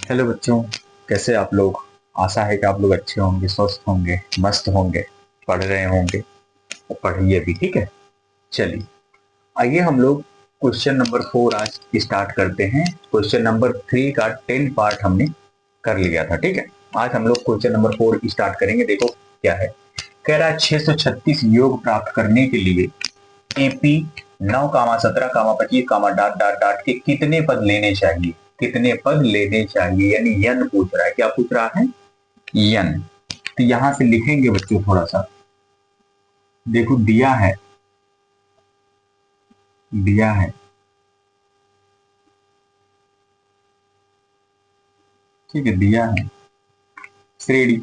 Hello बच्चों, कैसे आप लोग। आशा है कि आप लोग अच्छे होंगे, स्वस्थ होंगे, मस्त होंगे, पढ़ रहे होंगे और पढ़िए भी। ठीक है, चलिए आइए हम लोग क्वेश्चन नंबर 4 आज स्टार्ट करते हैं। क्वेश्चन नंबर 3 का 10 पार्ट हमने कर लिया था। ठीक है, आज हम लोग क्वेश्चन नंबर 4 स्टार्ट करेंगे। देखो क्या है, कह रहा है 636 योग प्राप्त करने के लिए एपी 9 कामा 17 कामा 25 कामा डॉट डॉट डॉट के कितने पद लेने चाहिए। कितने पद लेने चाहिए यानी यन पूछ रहा है। क्या पूछ रहा है? यन। तो यहां से लिखेंगे बच्चों, थोड़ा सा देखो, दिया है, दिया है, ठीक है, दिया है श्रेणी,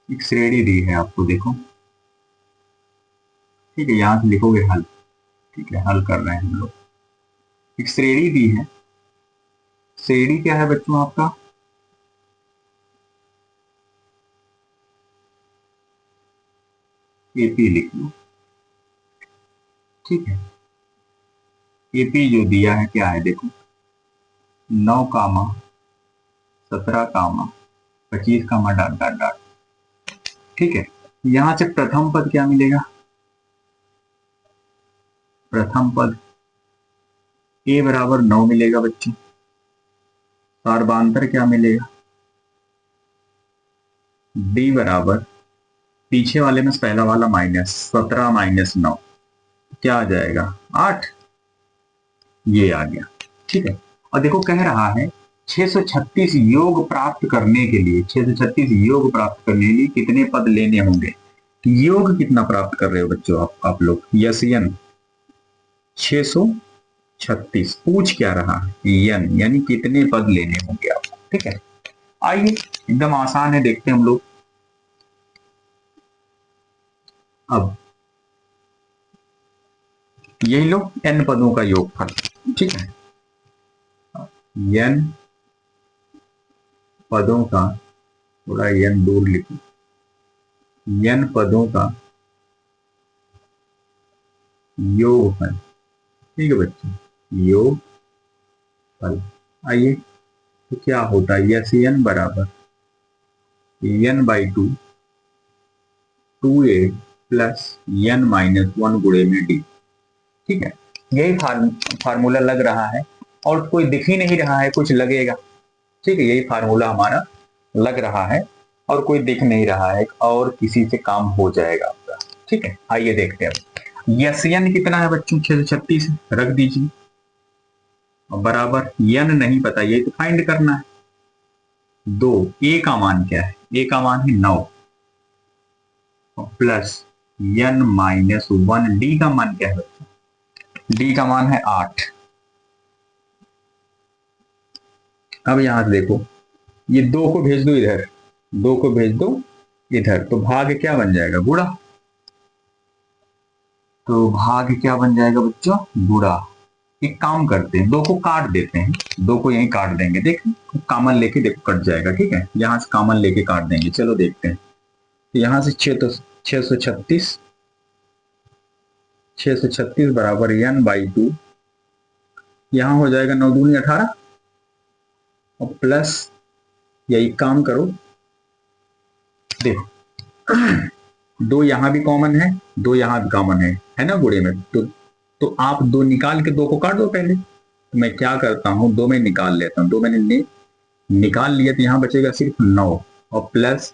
एक श्रेणी दी है आपको, देखो ठीक है। यहां से लिखोगे हल, ठीक है, हल कर रहे हैं हम लोग। एक श्रेणी दी है, श्रेणी क्या है बच्चों आपका? एपी लिख लो, ठीक है। एपी जो दिया है क्या है, देखो 9 कामा 17 कामा 25 कामा डॉट डॉट डॉट, ठीक है। यहां से प्रथम पद क्या मिलेगा? प्रथम पद ए बराबर 9 मिलेगा बच्चों। सार्बांतर क्या मिलेगा? डी बराबर, पीछे वाले में पहला वाला माइनस 17 माइनस 9, क्या आ जाएगा? 8। ये आ गया, ठीक है। और देखो कह रहा है 636 योग प्राप्त करने के लिए, 636 योग प्राप्त करने के लिए कितने पद लेने होंगे। योग कितना प्राप्त कर रहे हो बच्चों आप लोग? यस यन 636 पूछ क्या रहा है? यन यानी कितने पद लेने होंगे आपको, ठीक है। आइए, एकदम आसान है, देखते हैं हम लोग। अब यही लो n पदों का योगफल, ठीक है। n पदों का, थोड़ा n दूर लिखो, n पदों का योगफल, ठीक है बच्चों, योगफल। आइए, तो क्या होता है? यस n बराबर n/2 2a plus n minus 1 गुणे में d, ठीक है। यही फार्मूला लग रहा है, और कोई दिख ही नहीं रहा है, कुछ लगेगा, ठीक है। यही फार्मूला हमारा लग रहा है और कोई दिख नहीं रहा है, और किसी से काम हो जाएगा आपका, ठीक है। आइए देखते हैं। यन कितना है बच्चों? 636 रख दीजिए, और बराबर यन नहीं पता, ये तो फाइंड करना है। 2 ए का मान क्या है? ए का मान है 9, और प्लस n माइनस 1 डी का मान क्या है बच्चों? डी का मान है 8। अब यहां से देखो, ये 2 को भेज दो इधर, 2 को भेज दो इधर, तो भाग क्या बन जाएगा? गुणा। तो भाग क्या बन जाएगा बच्चों? गुणा। एक काम करते हैं, 2 को काट देते हैं, 2 को यहीं काट देंगे, देख कॉमन लेके देखो कट जाएगा, ठीक है। यहां से कॉमन लेके काट देंगे, चलो देखते हैं। तो यहां से 636 बराबर n/2, यहां हो जाएगा 9 दूनी 18, और प्लस, यही काम करो, देखो 2 यहां भी कॉमन है, 2 यहां भी कॉमन है ना गुणे में। तो आप 2 निकाल के 2 को काट दो पहले। तो मैं क्या करता हूं, 2 में निकाल लेता हूं, 2 मैंने निकाल लिया, तो यहां बचेगा सिर्फ 9, और प्लस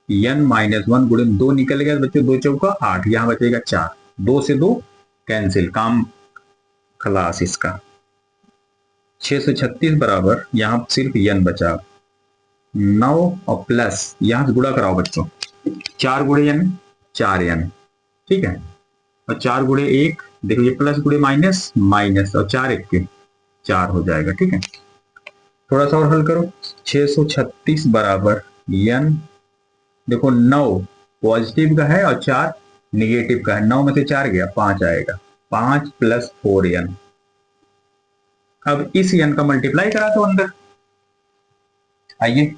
n माइनस 1 गुणे 2 निकल गया बच्चों, 2 चौका 8, यहां बचेगा 4, 2 से 2 कैंसिल, काम खलास इसका। 636 बराबर, यहां सिर्फ n बचा, 9 और प्लस, यहां से गुणा कराओ बच्चों, 4 गुणे n 4n, ठीक है। और 4 गुणे 1, देखो ये प्लस गुणे माइनस माइनस, और 4 1 के 4 हो जाएगा, ठीक है। थोड़ा सा और हल करो, 636 बराबर n, देखो 9 पॉजिटिव का है और 4 निगेटिव का है, 9 में से 4 गया 5 आएगा, 5 प्लस 4n। अब इस n का मल्टीप्लाई करा दो अंदर, आइए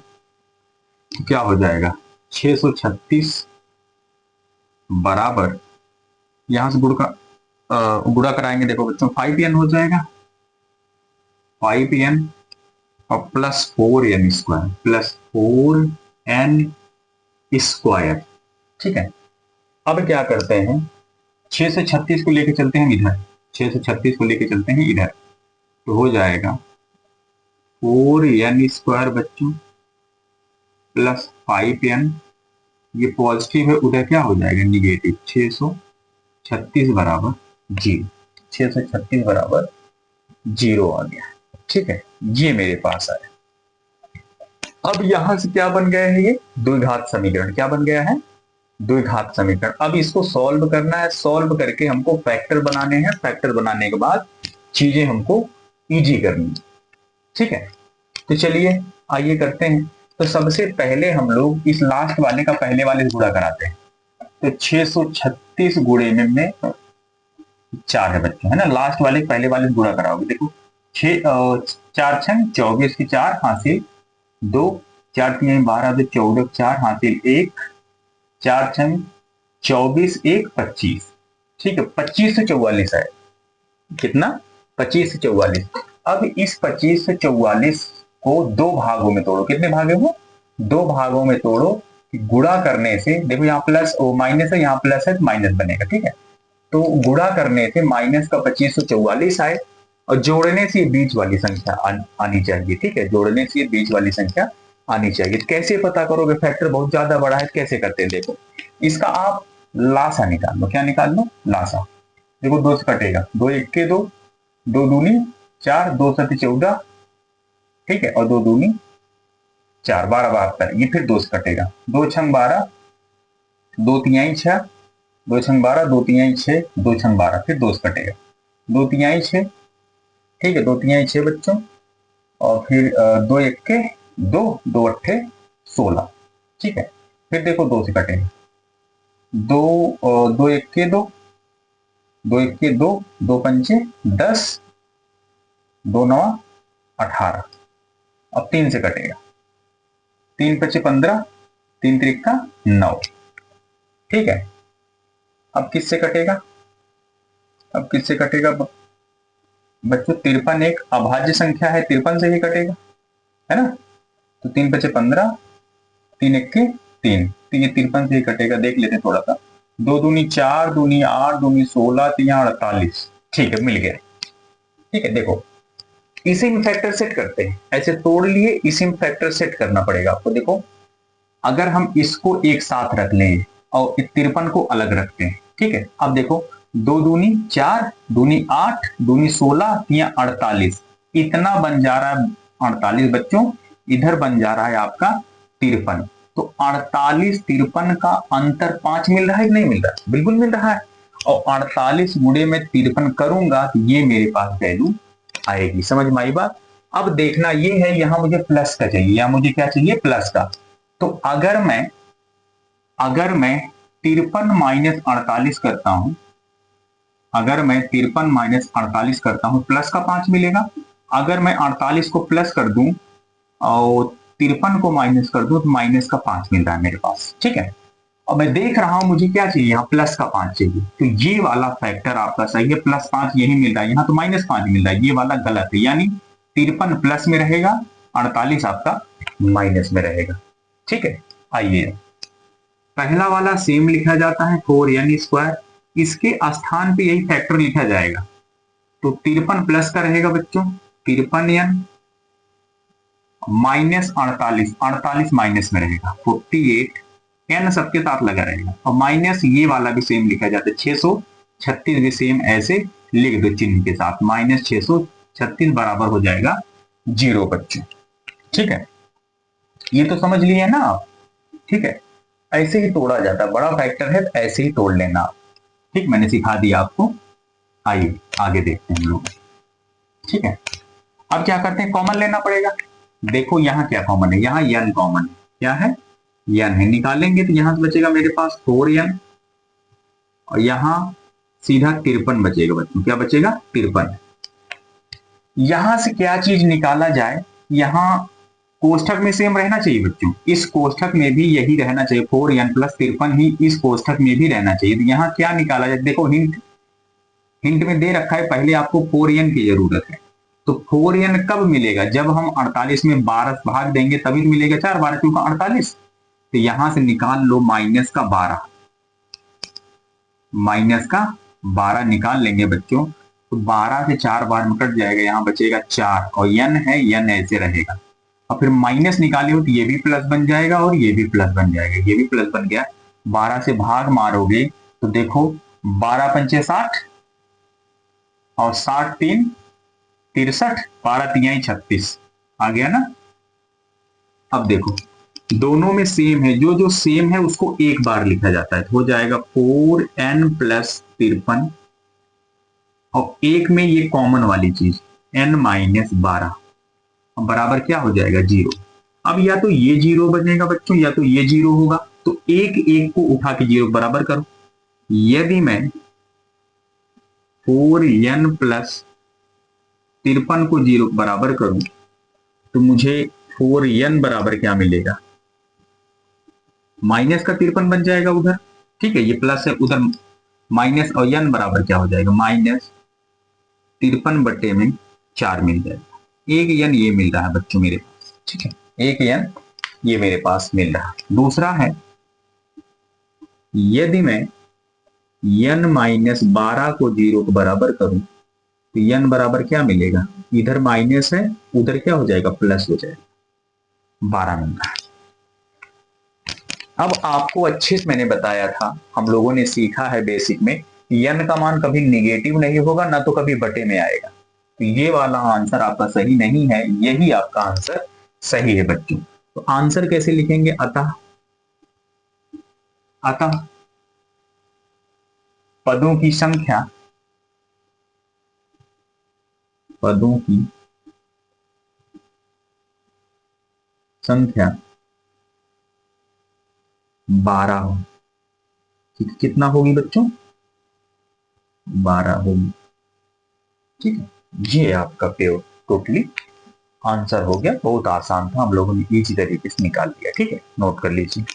क्या हो जाएगा? 636 बराबर, यहां से गुणा कराएंगे, देखो बच्चों 5n हो जाएगा, 5n और +4n² +4n²। ठीक है, अब क्या करते हैं, 636 को लेके चलते हैं इधर, 636 को लेके चलते हैं इधर, तो हो जाएगा 4n² बच्चों +5n, ये पॉजिटिव है, उधर क्या हो जाएगा निगेटिव, 636 बराबर 0, 636 बराबर 0 आ गया। ठीक है, ये मेरे पास आया। अब यहां से क्या बन गया है, ये द्विघात समीकरण क्या बन गया है, द्विघात समीकरण। अब इसको सॉल्व करना है, सॉल्व करके हमको फैक्टर बनाने हैं, फैक्टर बनाने के बाद चीजें हमको इजी करनी है। ठीक है, तो चलिए आइए करते हैं। तो सबसे पहले हम लोग इस लास्ट वाले का पहले वाले से गुणा कराते हैं। तो 636 गुणे में 4 है बच्चों, है ना, लास्ट वाले पहले वाले से गुणा कराओगे। देखो 4 छंग 24 की 4 हासिल 2, 4 3 12 तो 14, 4 हासिल 1, 4 छंग 24 1 25। ठीक है, 25 से 44 है, कितना, 25 से 44। अब इस 25 से 44 को दो भागों में तोड़ो, कितने भागों में, दो भागों में तोड़ो। गुणा करने से देखो यहाँ प्लस माइनस है, यहाँ प्लस है तो माइनस बनेगा। ठीक है, तो गुणा करने से माइनस का 25 से 44 आए, और जोड़ने से ये बीच वाली संख्या आनी चाहिए। ठीक है, जोड़ने से ये बीच वाली संख्या आनी चाहिए। तो कैसे पता करोगे, फैक्टर बहुत ज्यादा बड़ा है, कैसे करते हैं, देखो इसका आप लासा निकाल लो। क्या निकाल लो, लासा। देखो 2 से कटेगा, 2 1 के 2, 2 दूनी 4, 2 7 14। ठीक है, और 2 दूनी 4, 12 72, ये फिर 2 से कटेगा, 2 छंग 12, 2 तिहाई 6, 2 छंग 12, 2 तिहाई 6, 2 छंग 12, फिर 2 से कटेगा, 2 तिहाई 6। ठीक है, 2 तिहाई 6 बच्चों, और फिर 2 1 के 2, 2 अट्ठे 16। ठीक है, फिर देखो 2 से कटेगा, 2 2 1 के 2, 2 1 के 2, 2 पंचे 10, 2 9 18। अब 3 से कटेगा, 3 पचे 15, 3 त्रिका 9। ठीक है, अब किससे कटेगा, अब किससे कटेगा बच्चों, 53 एक अभाज्य संख्या है, 53 से ही कटेगा, है ना। तो 3 पचे 15, 3 1 के 3, तो ये 53 से ही कटेगा। देख लेते हैं थोड़ा सा, 2 दूनी 4, दूनी 8, दूनी 16, 3 48। ठीक है, मिल गया। ठीक है, देखो इसी में फैक्टर सेट करते हैं, ऐसे तोड़ लिए, इसी में फैक्टर सेट करना पड़ेगा आपको। देखो अगर हम इसको एक साथ रख लें और 53 को अलग रखते हैं, ठीक है, अब देखो 2 दूनी 4, दूनी 8, दूनी 16, 3 48, इतना बन जा रहा है 48 बच्चों, इधर बन जा रहा है आपका 53। तो 48 53 का अंतर 5 मिल रहा है कि नहीं मिल रहा है, बिल्कुल मिल रहा है। और 48 गुणे में 53 करूंगा तो ये मेरे पास वैल्यू आएगी। समझ में आई बात। अब देखना ये है, यहां मुझे प्लस का चाहिए, या मुझे क्या चाहिए, प्लस का। तो अगर मैं 53 माइनस 48 करता हूं, अगर मैं 53 माइनस 48 करता हूं, प्लस का 5 मिलेगा। अगर मैं 48 को प्लस कर दूं और 53 को माइनस कर दूं तो माइनस का 5 मिल रहा है मेरे पास। ठीक है, और मैं देख रहा हूं मुझे क्या चाहिए, यहाँ प्लस का 5 चाहिए, तो ये वाला फैक्टर आपका सही है, +5 यही मिल रहा है, यहाँ तो -5 मिल रहा है, ये वाला गलत है, यानी 53 प्लस में रहेगा, 48 आपका माइनस में रहेगा। ठीक है, आइए पहला वाला सेम लिखा जाता है 4n², इसके स्थान पे यही फैक्टर लिखा जाएगा। तो 53 प्लस का रहेगा बच्चों 53n, माइनस 48, 48 माइनस में रहेगा 48, n सबके साथ लगा रहेगा, और माइनस ये वाला भी सेम लिखा जाता है, 636 भी सेम ऐसे लिख दो चिन्ह के साथ, -636 बराबर हो जाएगा 0 बच्चों। ठीक है, ये तो समझ लिए है ना आप। ठीक है, ऐसे ही तोड़ा जाता है, बड़ा फैक्टर है तो ऐसे ही तोड़ लेना आप। ठीक, मैंने सिखा दिया आपको। आइए आगे देखते हैं हम लोग। ठीक है, अब क्या करते हैं, कॉमन लेना पड़ेगा। देखो यहाँ क्या कॉमन है, यहाँ n कॉमन है, क्या है, n है, निकालेंगे तो यहां से बचेगा मेरे पास 4n, और यहां सीधा 53 बचेगा बच्चों, क्या बचेगा 53। यहां से क्या चीज निकाला जाए, यहां कोष्ठक में सेम रहना चाहिए बच्चों, इस कोष्ठक में भी यही रहना चाहिए, 4n + 53 ही इस कोष्ठक में भी रहना चाहिए। तो यहाँ क्या निकाला जाए, देखो हिंट में दे रखा है, पहले आपको 4n की जरूरत है, तो 4n कब मिलेगा? जब हम 48 में 12 भाग देंगे तभी मिलेगा 4, 12 क्यों का 48। तो यहां से निकाल लो माइनस का 12, माइनस का 12 निकाल लेंगे बच्चों, तो 12 से 4 बार में कट जाएगा, यहाँ बचेगा 4 और n है, n ऐसे रहेगा। और फिर माइनस निकाले हो तो ये भी प्लस बन जाएगा और ये भी प्लस बन जाएगा, ये भी प्लस बन गया। 12 से भाग मारोगे तो देखो 12 पंचे 60 और 60 3 63, 12 तिहाई 36 आ गया ना। अब देखो दोनों में सेम है, जो जो सेम है उसको एक बार लिखा जाता है, तो हो जाएगा 4n प्लस 53 और एक में ये कॉमन वाली चीज n माइनस 12 बराबर क्या हो जाएगा 0। अब या तो ये 0 बनेगा बच्चों या तो ये 0 होगा, तो एक एक को उठा के 0 बराबर करो। यदि मैं 4n प्लस 53 को 0 बराबर करूं तो मुझे 4n बराबर क्या मिलेगा, माइनस का 53 बन जाएगा उधर, ठीक है, ये प्लस है उधर माइनस, और n बराबर क्या हो जाएगा माइनस 53 बट्टे में 4 मिल जाएगा। एक n ये मिल रहा है बच्चों मेरे पास, ठीक है, एक n ये मेरे पास मिल रहा है। दूसरा है यदि मैं n माइनस 12 को 0 को बराबर करूं तो n बराबर क्या मिलेगा, इधर माइनस है उधर क्या हो जाएगा प्लस हो जाएगा, 12 मिल रहा है। अब आपको अच्छे से मैंने बताया था, हम लोगों ने सीखा है बेसिक में, n का मान कभी निगेटिव नहीं होगा ना तो कभी बटे में आएगा, तो ये वाला आंसर आपका सही नहीं है, यही आपका आंसर सही है बच्चों। तो आंसर कैसे लिखेंगे, अतः, अतः पदों की संख्या, पदों की संख्या 12 हो, कितना होगी बच्चों, 12 होगी, ठीक है। ये आपका प्योर टोटली आंसर हो गया, बहुत आसान था, हम लोगों ने इजी तरीके से निकाल लिया, ठीक है, नोट कर लीजिए।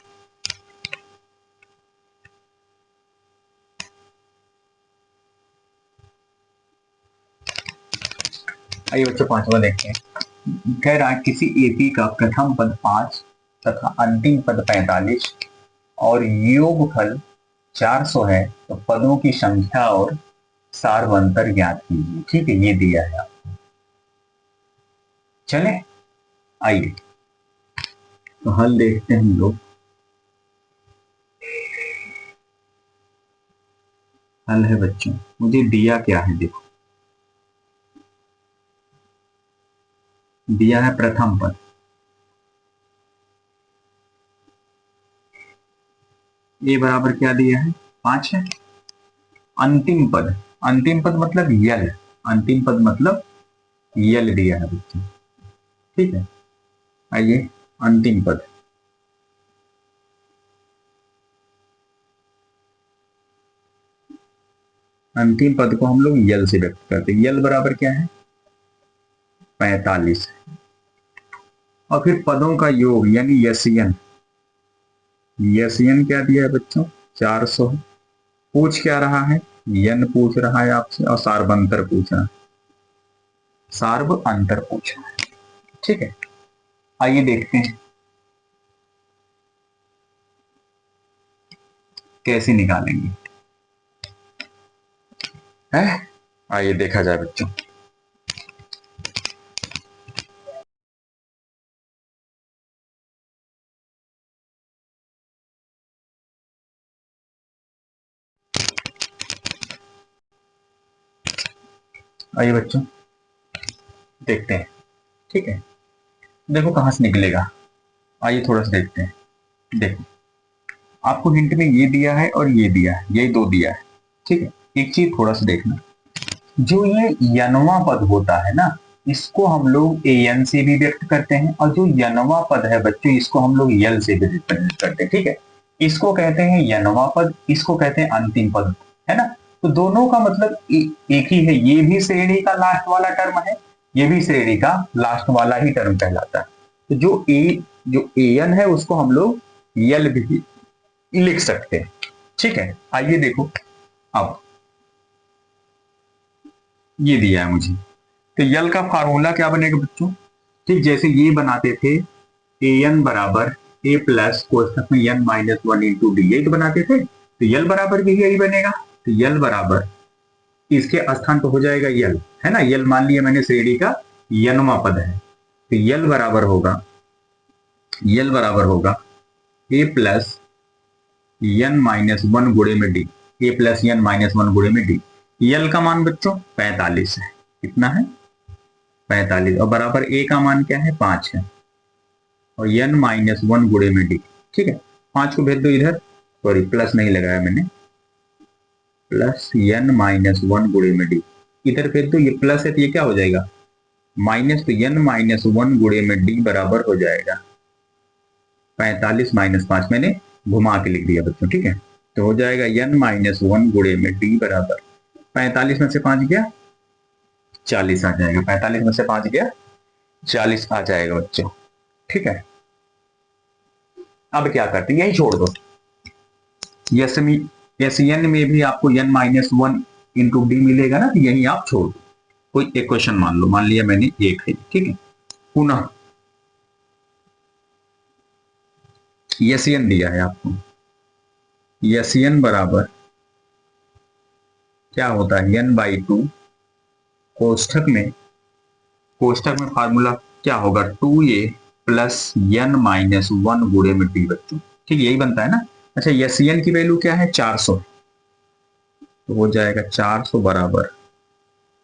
आइए बच्चों पांचवा देखते हैं। कह रहा है किसी एपी का प्रथम पद 5 तथा अंतिम पद 45 और योगफल 400 है, तो पदों की संख्या और सार्वंतर ज्ञात कीजिए, ठीक है, ये दिया है आपको। चले आइए तो हल देखते हैं हम लोग। हल है बच्चों, मुझे दिया क्या है देखो, दिया है प्रथम पद, ए बराबर क्या दिया है 5 है। अंतिम पद, अंतिम पद मतलब यल, अंतिम पद मतलब यल दिया है बच्चों, ठीक है। आइए अंतिम पद, अंतिम पद को हम लोग यल से व्यक्त करते हैं, यल बराबर क्या है 45, और फिर पदों का योग यानी यसियन, यसियन क्या दिया है बच्चों 400 है। पूछ क्या रहा है, यन पूछ रहा है आपसे और सार्वंतर पूछ रहा है, सार्व अंतर पूछ रहा है, ठीक है। आइए देखते हैं कैसे निकालेंगे, है आइए देखा जाए बच्चों। आइए बच्चों देखते हैं, ठीक है, देखो कहां से निकलेगा। आइए थोड़ा सा देखते हैं, देखो आपको हिंट में ये दिया है और ये दिया है, ये दो दिया है, ठीक है। एक चीज थोड़ा सा देखना, जो ये यनवा पद होता है ना, इसको हम लोग एन से भी व्यक्त करते हैं, और जो यनवा पद है बच्चों इसको हम लोग यल से भी रिप्रेजेंट करते हैं, ठीक है। इसको कहते हैं यनवा पद, इसको कहते हैं अंतिम पद, है ना। तो दोनों का मतलब एक ही है, ये भी श्रेणी का लास्ट वाला टर्म है, ये भी श्रेणी का लास्ट वाला ही टर्म कहलाता है। तो जो एन है उसको हम लोग यल भी लिख सकते हैं, ठीक है। आइए देखो अब ये दिया है मुझे, तो यल का फार्मूला क्या बनेगा बच्चों? ठीक जैसे ये बनाते थे ए एन बराबर ए प्लस कोष्ठक में N minus one into D, यही तो बनाते थे। तो यल बराबर भी यही बनेगा। तो यल बराबर इसके स्थान पर हो जाएगा यल, है ना। यल मान लिया मैंने श्रेणी का यनवा पद है। तो यल बराबर होगा ए प्लस एन माइनस वन गुणे में डी, ए प्लस एन माइनस वन गुणे में डी। यल का मान बच्चों 45 है। कितना है? 45। और बराबर ए का मान क्या है? 5 है। और एन माइनस वन गुणे में डी। ठीक है, 5 को भेज दो इधर, सॉरी प्लस नहीं लगाया मैंने, प्लस एन माइनस वन गुणे में डी इधर भेज दो। ये प्लस है तो ये क्या हो जाएगा? माइनस। तो एन माइनस वन गुणे में डी बराबर हो जाएगा 45 माइनस 5, मैंने घुमा के लिख दिया बच्चों। ठीक है, तो हो जाएगा एन माइनस वन गुणे में डी बराबर 45 में से 5 गया 40 आ जाएगा। 45 में से 5 गया 40 आ जाएगा बच्चों। ठीक है, अब क्या करते हैं, यही छोड़ दो। एन में भी आपको N minus one into D मिलेगा ना, तो यही आप छोड़ दो। कोई इक्वेशन मान लो, मान लिया मैंने एक है। ठीक है, पुनः एन दिया है आपको। एन बराबर क्या होता है? एन बाई टू कोष्ठक में फार्मूला क्या होगा? 2a plus N minus one गुणे में डी बच्चों। ठीक, यही बनता है ना। अच्छा, एन की वैल्यू क्या है? 400। तो हो जाएगा 400 बराबर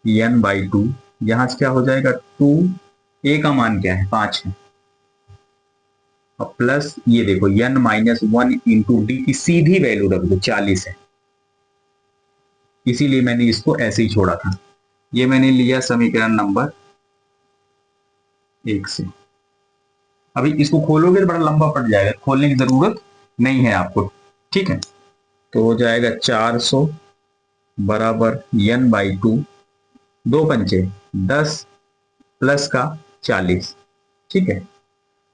एन बाई टू, यहां से क्या हो जाएगा? 2a का मान क्या है? 5 है। और प्लस ये देखो N minus one into D की सीधी वैल्यू रख दो, 40 है। इसीलिए मैंने इसको ऐसे ही छोड़ा था। ये मैंने लिया समीकरण नंबर 1 से। अभी इसको खोलोगे तो बड़ा लंबा पड़ जाएगा, खोलने की जरूरत नहीं है आपको। ठीक है, तो हो जाएगा 400 बराबर एन बाई टू, 2 पंचे 10 प्लस का 40। ठीक है,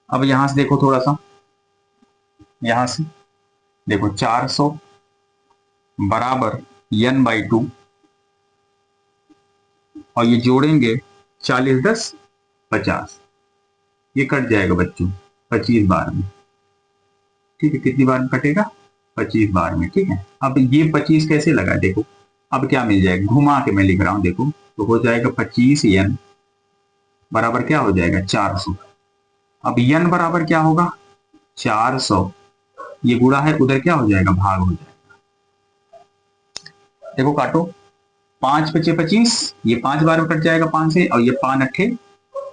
अब यहां से देखो थोड़ा सा, यहां से देखो 400 बराबर एन बाई टू, और ये जोड़ेंगे 40 10 50, ये कट जाएगा बच्चों 25 बार में। ठीक है, कितनी बार में कटेगा? 25 बार में। ठीक है, अब ये 25 कैसे लगा देखो, अब क्या मिल जाएगा? घुमा के मैं लिख रहा हूं देखो, तो हो जाएगा 25 एन बराबर क्या हो जाएगा? 400। अब एन बराबर क्या होगा? 400, ये गुणा है उधर क्या हो जाएगा? भाग हो जाएगा। देखो काटो, 5 पचे 25, ये 5 बार में कट जाएगा 5 से, और ये 5 अट्ठे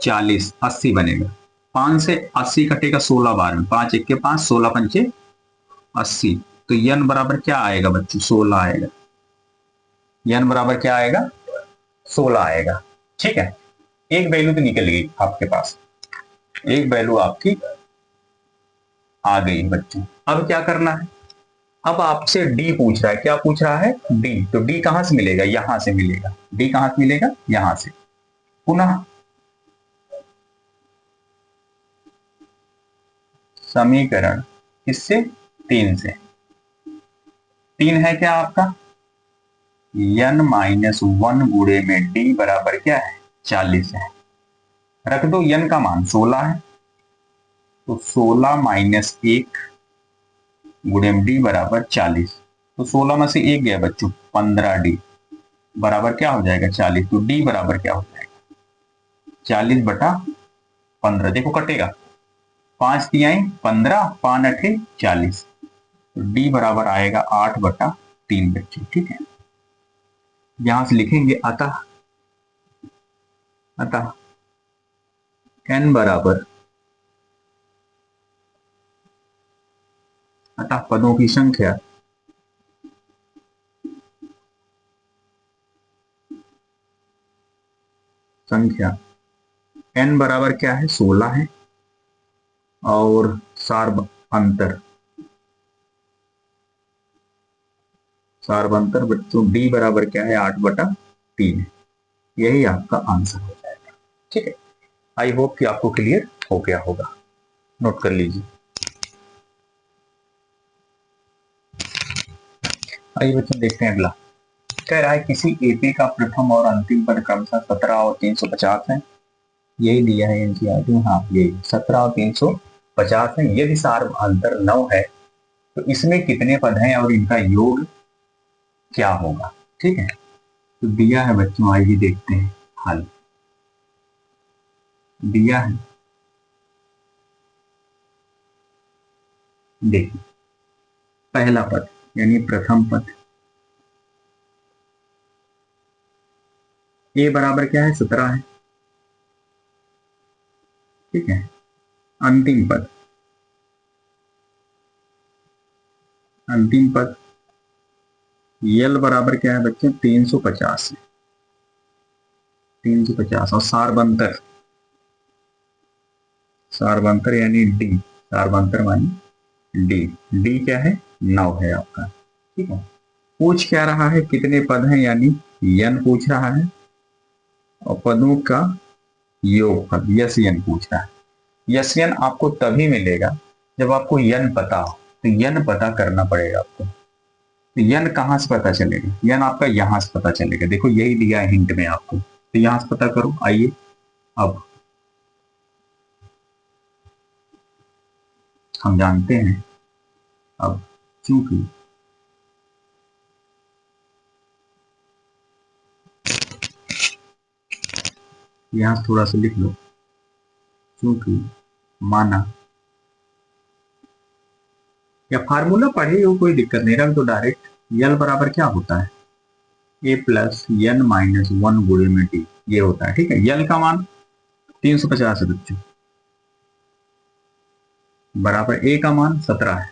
40, 80 बनेगा। 5 से 80 कटेगा 16 बार में, 5 एक के 5, 16 पंचे 80। तो एन बराबर क्या आएगा बच्चों? 16 आएगा। एन बराबर क्या आएगा? 16 आएगा। ठीक है, एक वैल्यू तो निकल गई आपके पास, एक वैल्यू आपकी आ गई बच्चों। अब क्या करना है? अब आपसे डी पूछ रहा है। क्या पूछ रहा है? डी। तो डी कहां से मिलेगा? यहां से मिलेगा। डी कहां से मिलेगा? यहां से। पुनः समीकरण किससे? 3 से। 3 है क्या आपका? एन माइनस वन गुणे में डी बराबर क्या है? 40 है। रख दो, एन का मान 16 है, तो 16 माइनस 1 गुणे में डी बराबर 40। तो 16 में से 1 गया बच्चों, 15 डी बराबर क्या हो जाएगा? 40। तो डी बराबर क्या हो जाएगा? 40 बटा 15। देखो कटेगा, 5 तिहाई 15, 5 अठे 40। तो डी बराबर आएगा 8 बटा 3 बच्चों। ठीक है, यहां से लिखेंगे अतः n बराबर, अतः पदों की संख्या n बराबर क्या है? 16 है। और सार्वअंतर बच्चों d बराबर क्या है? 8 बटा 3 है। यही आपका आंसर हो जाएगा। ठीक है, आई होप कि आपको क्लियर हो गया होगा। नोट कर लीजिए। आइए बच्चों देखते हैं अगला। कह रहा है किसी एपी का प्रथम और अंतिम पद क्रमशः 17 और 350 है। यही दिया है एनसीईआरटी में, हाँ यही 17 और 350 है। यदि सार्वभौमांतर 9 है तो इसमें कितने पद हैं और इनका योग क्या होगा। ठीक है, तो दिया है बच्चों, आइए देखते हैं हल। दिया है, देखिए पहला पद यानी प्रथम पद ए बराबर क्या है 17 है। ठीक है, अंतिम पद, अंतिम पद यल बराबर क्या है बच्चों 350 है, 350 और सारबंतर, सारबंतर यानी डी, सारबंतर मानी डी, डी क्या है 9 है आपका। ठीक है, पूछ क्या रहा है कितने पद हैं, यानी यन पूछ रहा है और पदों का योगफल यस यन पूछ रहा है। यस यन आपको तभी मिलेगा जब आपको यन पता हो, तो यन पता करना पड़ेगा आपको। तो यन कहाँ से पता चलेगा, यन आपका यहां से पता चलेगा। देखो यही दिया है हिंट में आपको, तो यहां से पता करो। आइए अब हम जानते हैं, अब चूंकि यहां थोड़ा सा लिख लो, चूंकि माना, या फार्मूला पढ़े हो कोई दिक्कत नहीं, रख दो डायरेक्ट। यल बराबर क्या होता है ए प्लस एन माइनस 1 गुणे में डी, ये होता है। ठीक है, यल का मान 350 है बच्चों, बराबर ए का मान 17 है,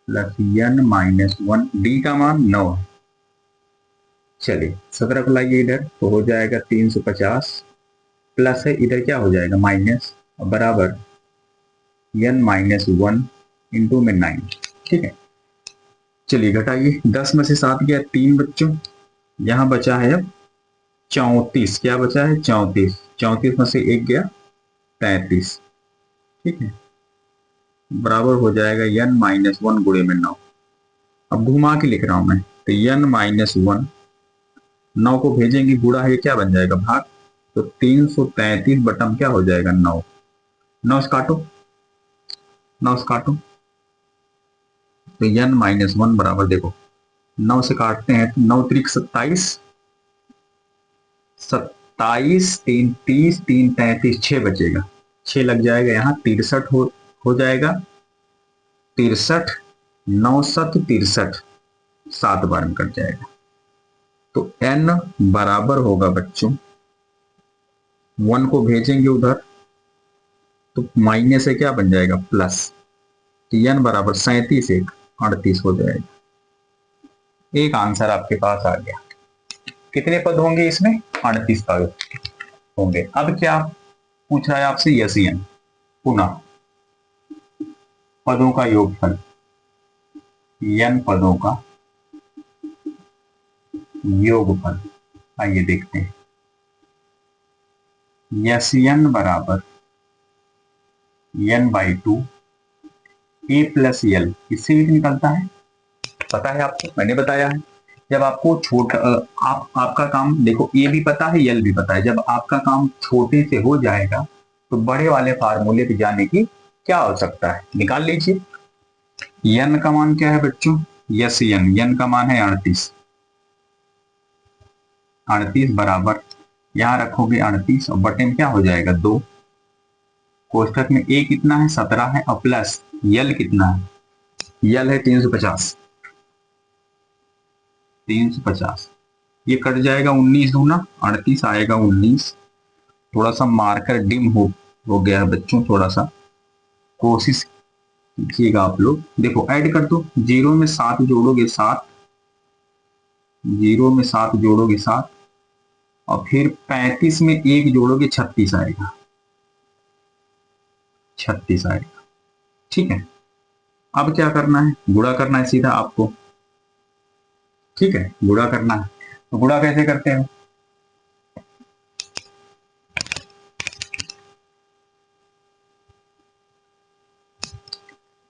प्लस एन माइनस 1, डी का मान 9 है। चलिए 17 को लाइए इधर तो हो जाएगा 350, प्लस है इधर क्या हो जाएगा माइनस, बराबर एन माइनस 1 इंटू में 9। ठीक है, चलिए घटाइए, 10 में से 7 गया 3 बच्चों, यहां बचा है अब 34। क्या बचा है 34, 34 में से 1 गया 33। ठीक है, बराबर हो जाएगा एन माइनस 1 गुणे में 9। अब घुमा के लिख रहा हूं मैं, तो एन माइनस 1, 9 को भेजेंगे गुणा, ये क्या बन जाएगा भाग, तो 333 बटम क्या हो जाएगा 9, 9 से काटो, 9 से काटो, तो एन माइनस 1 बराबर देखो 9 से काटते हैं तो 9 त्रिक 27, 27 3 30 3 33, 6 बचेगा, 6 लग जाएगा यहाँ 63 हो जाएगा, 63 9 7 63, 7 बार में कट जाएगा। तो n बराबर होगा बच्चों, 1 को भेजेंगे उधर तो माइनस से क्या बन जाएगा प्लस, तो n बराबर 37 1 38 हो जाएगा। एक आंसर आपके पास आ गया। कितने पद होंगे इसमें 38 पद होंगे। अब क्या पूछ रहा है आपसे, यस एन, पुनः पदों का योगफल, n पदों का योगफल। आइए देखते हैं, यस एन बराबर n बाई 2 ए प्लस यल, इससे भी निकलता है, पता है आपको, मैंने बताया है। जब आपको छोटा आपका काम देखो, ए भी पता है यल भी पता है, जब आपका काम छोटे से हो जाएगा तो बड़े वाले फार्मूले पे जाने की क्या आवश्यकता है, निकाल लीजिए। यन का मान क्या है बच्चों, यस यन, यन का मान है 38, 38 बराबर यहां रखोगे 38 और बटे में क्या हो जाएगा 2, कोष्ठक में ए कितना है 17 है और प्लस यल कितना है, यल है 350, 350, ये कट जाएगा 19 दूना 38 आएगा 19। थोड़ा सा मार्कर डिम हो गया है बच्चों, थोड़ा सा कोशिश कीजिएगा आप लोग। देखो ऐड कर दो, 0 में 7 जोड़ोगे 7, 0 में 7 जोड़ोगे 7 और फिर 35 में 1 जोड़ोगे 36 आएगा, 36 आएगा। ठीक है, अब क्या करना है, गुणा करना है सीधा आपको। ठीक है, गुणा करना है, तो गुणा कैसे करते हैं,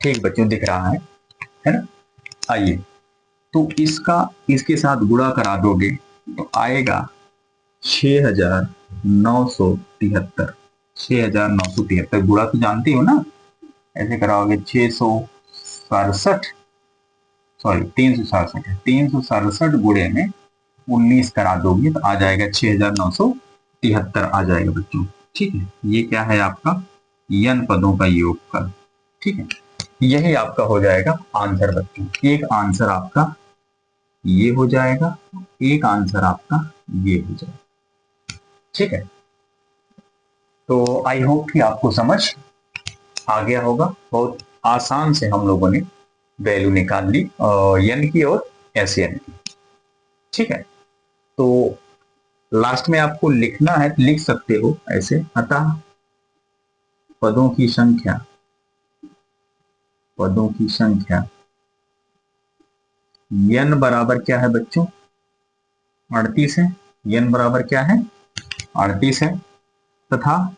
ठीक बच्चों दिख रहा है ना। आइए तो इसका इसके साथ गुणा करा दोगे तो आएगा 6,973। 6,973 गुणा तो जानती हो ना, ऐसे कराओगे 667, सॉरी 367 है, 367 गुणे में 19 करा दोगे तो आ जाएगा 6,973 आ जाएगा बच्चों। ठीक है, ये क्या है आपका n पदों का योगफल। ठीक है, यही आपका हो जाएगा आंसर बच्चों। एक आंसर आपका ये हो जाएगा, एक आंसर आपका ये हो जाएगा। ठीक है, तो आई होप कि आपको समझ आ गया होगा। बहुत आसान से हम लोगों ने वैल्यू निकाल ली n की और SN की। ठीक है, तो लास्ट में आपको लिखना है, लिख सकते हो ऐसे, अतः पदों की संख्या, पदों की संख्या n बराबर क्या है बच्चों, 38 है। n बराबर क्या है, 38 है। तथा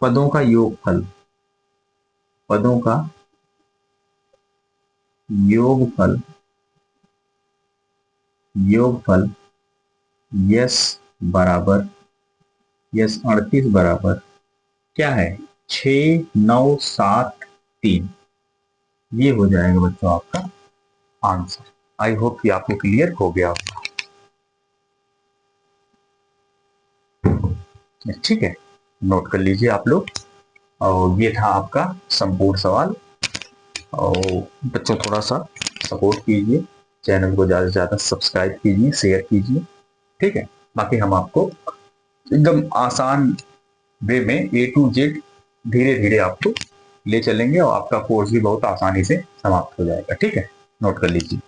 पदों का योगफल, पदों का योगफल, योगफल यस बराबर, यस 38 बराबर क्या है 6973। ये हो जाएगा बच्चों आपका आंसर। आई होप कि आपको क्लियर हो गया होगा। ठीक है, नोट कर लीजिए आप लोग। और ये था आपका संपूर्ण सवाल। और बच्चों थोड़ा सा सपोर्ट कीजिए, चैनल को ज़्यादा से ज़्यादा सब्सक्राइब कीजिए, शेयर कीजिए। ठीक है, बाकी हम आपको एकदम आसान वे में A to Z धीरे धीरे आपको ले चलेंगे और आपका कोर्स भी बहुत आसानी से समाप्त हो जाएगा। ठीक है, नोट कर लीजिए।